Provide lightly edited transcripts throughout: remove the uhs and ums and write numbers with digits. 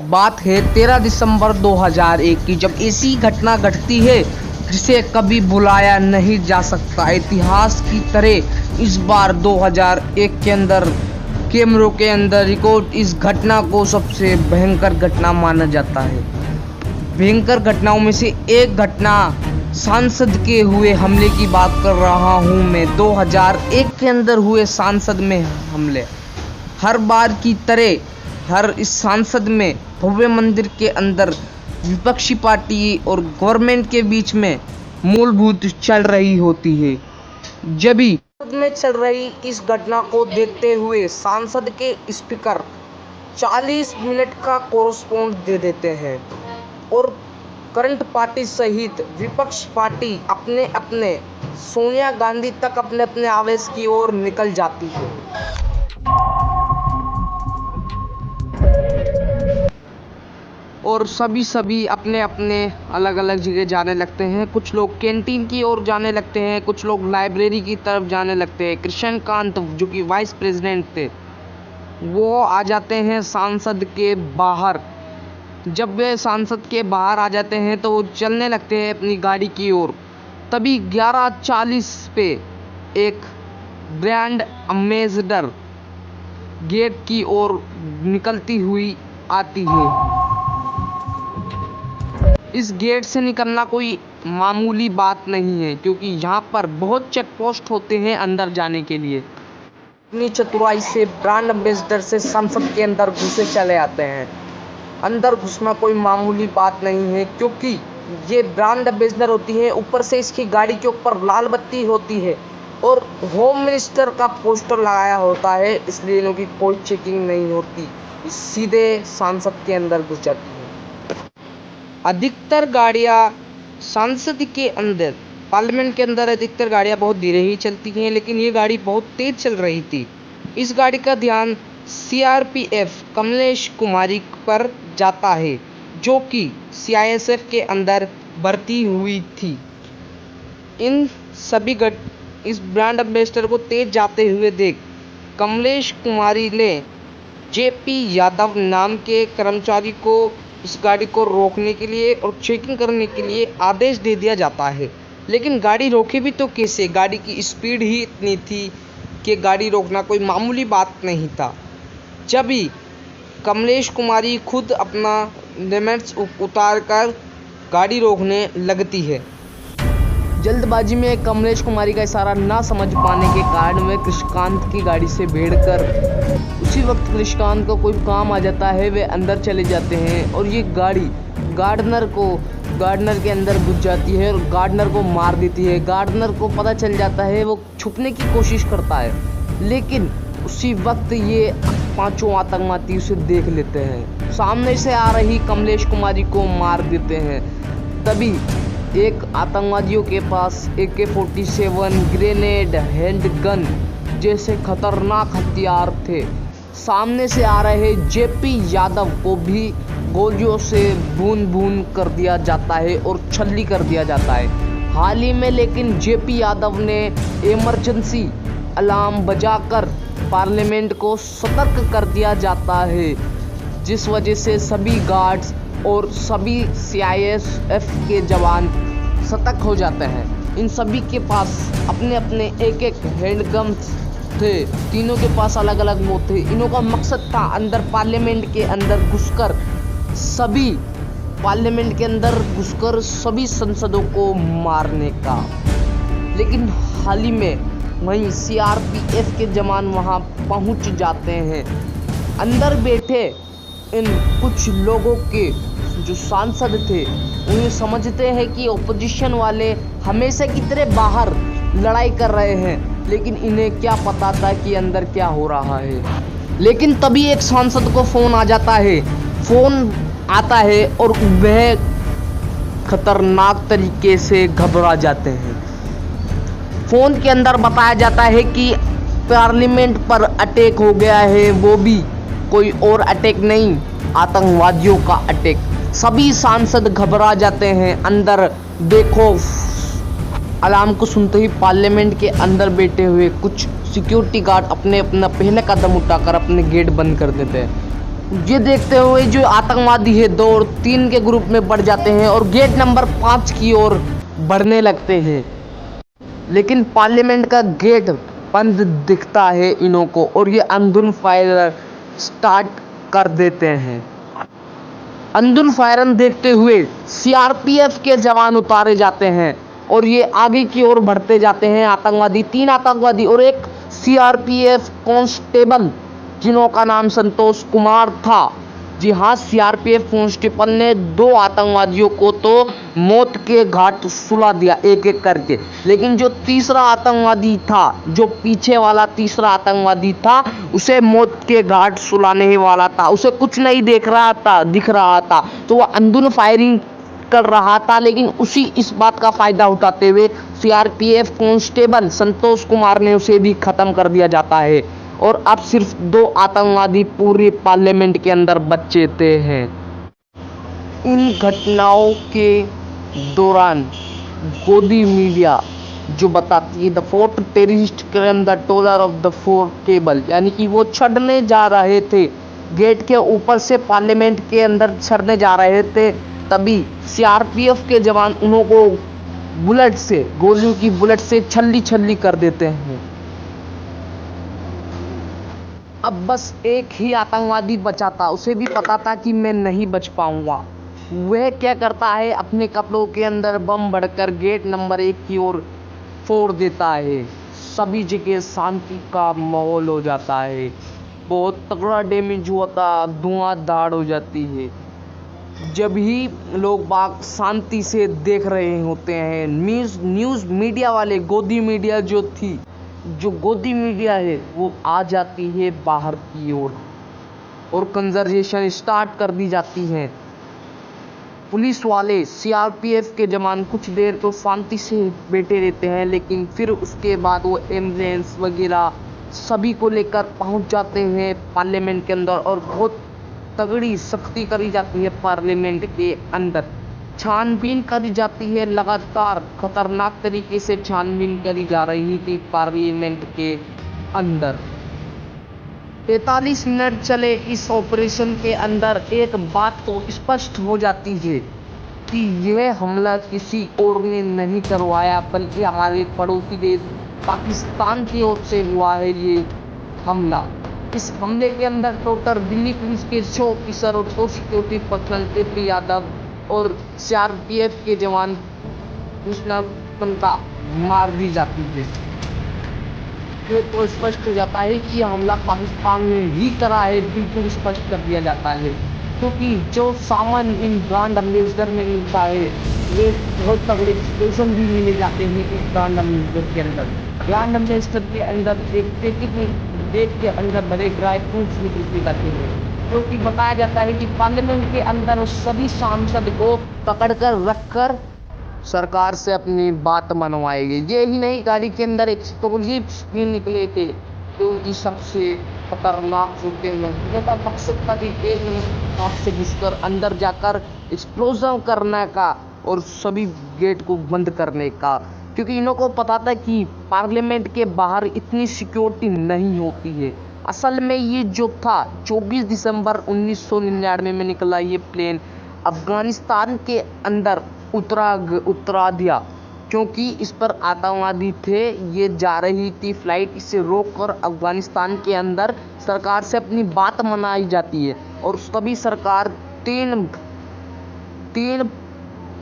बात है 13 दिसंबर 2001 की, जब ऐसी घटना घटती है जिसे कभी भुलाया नहीं जा सकता। इतिहास की तरह इस बार 2001 के अंदर कैमरों के अंदर रिकॉर्ड इस घटना को सबसे भयंकर घटना माना जाता है। भयंकर घटनाओं में से एक घटना सांसद के हुए हमले की बात कर रहा हूं मैं। 2001 के अंदर हुए सांसद में हमले। हर बार की तरह हर इस सांसद में भव्य मंदिर के अंदर विपक्षी पार्टी और गवर्नमेंट के बीच में मूलभूत चल रही होती है। जब भी में चल रही इस घटना को देखते हुए सांसद के स्पीकर 40 मिनट का कोरस्पॉन्ड दे देते हैं और करंट पार्टी सहित विपक्ष पार्टी अपने अपने सोनिया गांधी तक अपने अपने आवेश की ओर निकल जाती है। और सभी अपने अपने अलग अलग जगह जाने लगते हैं। कुछ लोग कैंटीन की ओर जाने लगते हैं, कुछ लोग लाइब्रेरी की तरफ जाने लगते हैं। कृष्णकांत जो कि वाइस प्रेसिडेंट थे, वो आ जाते हैं सांसद के बाहर। जब वे सांसद के बाहर आ जाते हैं तो वो चलने लगते हैं अपनी गाड़ी की ओर। तभी 11:40 पे एक ब्रांड एम्बेसडर गेट की ओर निकलती हुई आती है। इस गेट से निकलना कोई मामूली बात नहीं है, क्योंकि यहाँ पर बहुत चेक पोस्ट होते हैं अंदर जाने के लिए। इतनी चतुराई से ब्रांड एम्बेसडर से संसद के अंदर घुसे चले आते हैं। अंदर घुसना कोई मामूली बात नहीं है, क्योंकि ये ब्रांड एम्बेसडर होती है। ऊपर से इसकी गाड़ी के ऊपर लाल बत्ती होती है और होम मिनिस्टर का पोस्टर लगाया होता है, इसलिए इनकी कोई चेकिंग नहीं होती, सीधे सांसद के अंदर घुस जाती है। अधिकतर गाड़ियाँ संसद के अंदर, पार्लियामेंट के अंदर अधिकतर गाड़ियाँ बहुत धीरे ही चलती हैं, लेकिन ये गाड़ी बहुत तेज चल रही थी। इस गाड़ी का ध्यान सीआरपीएफ कमलेश कुमारी पर जाता है, जो कि सीआईएसएफ के अंदर भर्ती हुई थी। इन सभी इस ब्रांड एम्बेसडर को तेज जाते हुए देख कमलेश कुमारी ने जेपी यादव नाम के कर्मचारी को इस गाड़ी को रोकने के लिए और चेकिंग करने के लिए आदेश दे दिया जाता है। लेकिन गाड़ी रोके भी तो कैसे? गाड़ी की स्पीड ही इतनी थी कि गाड़ी रोकना कोई मामूली बात नहीं था। जब भी कमलेश कुमारी खुद अपना लिमिट्स उतार कर गाड़ी रोकने लगती है। जल्दबाजी में कमलेश कुमारी का इशारा ना समझ पाने के कारण वे कृष्णकांत की गाड़ी से भिड़कर उसी वक्त कृष्णकांत को कोई काम आ जाता है। वे अंदर चले जाते हैं और ये गाड़ी गार्डनर के अंदर घुस जाती है और गार्डनर को मार देती है। गार्डनर को पता चल जाता है, वो छुपने की कोशिश करता है, लेकिन उसी वक्त ये 5 आतंकवादी उसे देख लेते हैं। सामने से आ रही कमलेश कुमारी को मार देते हैं। तभी एक आतंकवादियों के पास AK-47, ग्रेनेड, हैंडगन जैसे खतरनाक हथियार थे। सामने से आ रहे जेपी यादव को भी गोलियों से भून कर दिया जाता है और छल्ली कर दिया जाता है। हाल ही में लेकिन जेपी यादव ने इमरजेंसी अलार्म बजाकर पार्लियामेंट को सतर्क कर दिया जाता है, जिस वजह से सभी गार्ड्स और सभी सीआईएसएफ के जवान सतर्क हो जाते हैं। इन सभी के पास अपने अपने एक हैंडगन थे। तीनों के पास अलग अलग वो थे। इनों का मकसद था अंदर पार्लियामेंट के अंदर घुसकर सभी संसदों को मारने का। लेकिन हाल ही में वहीं सीआरपीएफ के जवान वहां पहुंच जाते हैं। अंदर बैठे इन कुछ लोगों के जो सांसद थे, उन्हें समझते हैं कि ओपोजिशन वाले हमेशा की तरह बाहर लड़ाई कर रहे हैं, लेकिन इन्हें क्या पता था कि अंदर क्या हो रहा है। लेकिन तभी एक सांसद को फोन आता है और वह खतरनाक तरीके से घबरा जाते हैं। फोन के अंदर बताया जाता है कि पार्लियामेंट पर अटैक हो गया है, वो भी कोई और अटैक नहीं, आतंकवादियों का अटैक। सभी सांसद घबरा जाते हैं। अंदर देखो, अलार्म को सुनते ही पार्लियामेंट के अंदर बैठे हुए कुछ सिक्योरिटी गार्ड अपना पहला कदम उठाकर अपने गेट बंद कर देते हैं। ये देखते हुए जो आतंकवादी है 2 और 3 के ग्रुप में बढ़ जाते हैं और गेट नंबर 5 की ओर बढ़ने लगते हैं। लेकिन पार्लियामेंट का गेट बंद दिखता है इन्हों को और ये अंधाधुंध फायर स्टार्ट कर देते हैं। अंधाधुंध फायरन देखते हुए सीआरपीएफ के जवान उतारे जाते हैं और ये आगे की ओर बढ़ते जाते हैं। आतंकवादी 3 आतंकवादी और एक सीआरपीएफ कांस्टेबल जिन्हों का नाम संतोष कुमार था। जी हाँ, सीआरपीएफ कांस्टेबल ने 2 आतंकवादियों को तो मौत के घाट सुला दिया एक एक करके। लेकिन जो तीसरा आतंकवादी था, जो पीछे वाला तीसरा आतंकवादी था, उसे मौत के घाट सुलाने ही वाला था। उसे कुछ नहीं दिख रहा था तो वह अंधाधुंध फायरिंग कर रहा था। लेकिन इस बात का फायदा उठाते हुए सीआरपीएफ कांस्टेबल संतोष कुमार ने उसे भी खत्म कर दिया जाता है और अब सिर्फ 2 आतंकवादी पूरे पार्लियामेंट के अंदर बचते हैं। इन घटनाओं के दौरान गोदी मीडिया जो बताती है the 4th terrorist claim the toller of the 4 table, यानी कि वो चढ़ने जा रहे थे गेट के ऊपर से, पार्लियामेंट के अंदर चढ़ने जा रहे थे, तभी सीआरपीएफ के जवान उन्हों को बुलेट से, गोलियों की बुलेट से छल्ली छल्ली कर देते हैं। अब बस एक ही आतंकवादी बचा था, उसे भी पता था कि मैं नहीं बच पाऊंगा। वह क्या करता है, अपने कपड़ों के अंदर बम भरकर गेट नंबर 1 की ओर फोड़ देता है। सभी जगह शांति का माहौल हो जाता है, बहुत तगड़ा डैमेज हुआ था, धुआंधार हो जाती है। जब ही लोग बाग शांति से देख रहे होते हैं, न्यूज़ मीडिया वाले, गोदी मीडिया जो गोदी मीडिया है वो आ जाती है बाहर की ओर और कन्वर्सेशन स्टार्ट कर दी जाती है। पुलिस वाले, सीआरपीएफ के जवान कुछ देर तो शांति से बैठे रहते हैं, लेकिन फिर उसके बाद वो एम्बुलेंस वगैरह सभी को लेकर पहुंच जाते हैं पार्लियामेंट के अंदर और बहुत तगड़ी सख्ती करी जाती है। पार्लियामेंट के अंदर छानबीन करी जाती है, लगातार खतरनाक तरीके से छानबीन करी जा रही थी पार्लियामेंट के अंदर। 45 मिनट चले इस ऑपरेशन के अंदर एक बात तो स्पष्ट हो जाती है कि यह हमला किसी और ने नहीं करवाया, बल्कि हमारे पड़ोसी देश पाकिस्तान की ओर से हुआ है ये हमला। इस हमले के अंदर टोटल दिल्ली पुलिस के 6 ऑफिसर और 2 सिक्योरिटी पर्सनल, तेपी यादव और सीआरपीएफ के जवान कृष्णा पंता मार दी जाती है। तो स्पष्ट हो जाता है कि हमला पाकिस्तान ने ही करा है, बिल्कुल स्पष्ट कर दिया जाता है। क्योंकि जो सामान इन ब्रांड एम्बेसडर में मिलता है, वे बहुत तगड़े स्टेशन भी मिले जाते हैं इस ब्रांड एम्बेसडर के अंदर। ब्रांड एम्बेसडर के अंदर एक पैकेट में बैग के अंदर भरे ड्राई फ्रूट्स भी मिलते जाते हैं, क्योंकि बताया जाता है कि पार्लियामेंट के अंदर उस सभी सांसद को पकड़कर रखकर सरकार से अपनी बात मनवाएगी। ये ही नहीं, गाड़ी के अंदर एक्सप्लोजिव्स भी निकले थे जो कि सबसे खतरनाक होते हैं। इनका मकसद था कि एक आँख से घुसकर अंदर जाकर एक्सप्लोजन करने का और सभी गेट को बंद करने का, क्योंकि इन्हों को पता था कि पार्लियामेंट के बाहर इतनी सिक्योरिटी नहीं होती है। असल में ये जो था 24 दिसंबर 1999 में निकला ये प्लेन अफगानिस्तान के अंदर उतरा दिया, क्योंकि इस पर आतंकवादी थे। ये जा रही थी फ्लाइट, इसे रोककर अफगानिस्तान के अंदर सरकार से अपनी बात मनाई जाती है और तभी सरकार तीन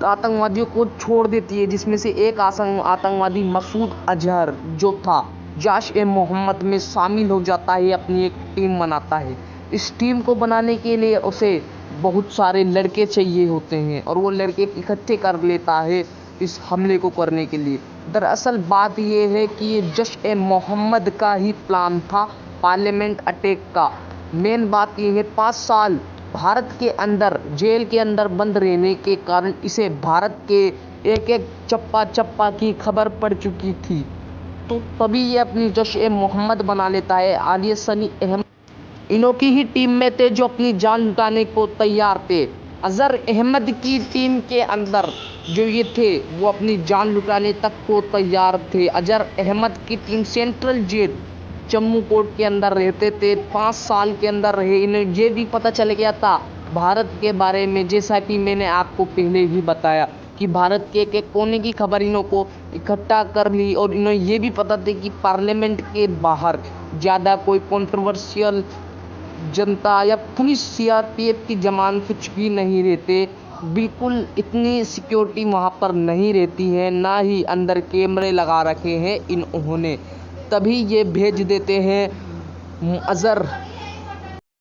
आतंकवादियों को छोड़ देती है, जिसमें से एक आतंकवादी मसूद अजहर जो था जैश-ए-मोहम्मद में शामिल हो जाता है, अपनी एक टीम बनाता है। इस टीम को बनाने के लिए उसे बहुत सारे लड़के चाहिए होते हैं और वो लड़के इकट्ठे कर लेता है इस हमले को करने के लिए। दरअसल बात ये है कि ये जैश-ए-मोहम्मद का ही प्लान था पार्लियामेंट अटैक का। मेन बात ये है 5 साल भारत के अंदर जेल के अंदर बंद रहने के कारण इसे भारत के एक चप्पा की खबर पड़ चुकी थी, तो तभी ये अपनी जैश-ए-मोहम्मद बना लेता है। आलिया सनी अहमद इन्हों की ही टीम में थे जो अपनी जान लुटाने को तैयार थे। अजहर अहमद की टीम के अंदर जो ये थे वो अपनी जान लुटाने तक को तैयार थे। अजहर अहमद की team central jail Jammu court के अंदर रहते थे, 5 साल के अंदर रहे। इन्हें ये भी पता चल गया था भारत के बारे में, जैसा कि मैंने आपको पहले ही बताया कि भारत के एक कोने की खबर इन्हों को इकट्ठा कर ली। और इन्हें ये भी पता था कि पार्लियामेंट के बाहर ज़्यादा कोई कंट्रोवर्शियल जनता या पुलिस सीआरपीएफ की जवान कुछ भी नहीं रहते, बिल्कुल इतनी सिक्योरिटी वहाँ पर नहीं रहती है, ना ही अंदर कैमरे लगा रखे हैं इन्होंने। तभी ये भेज देते हैं अज़हर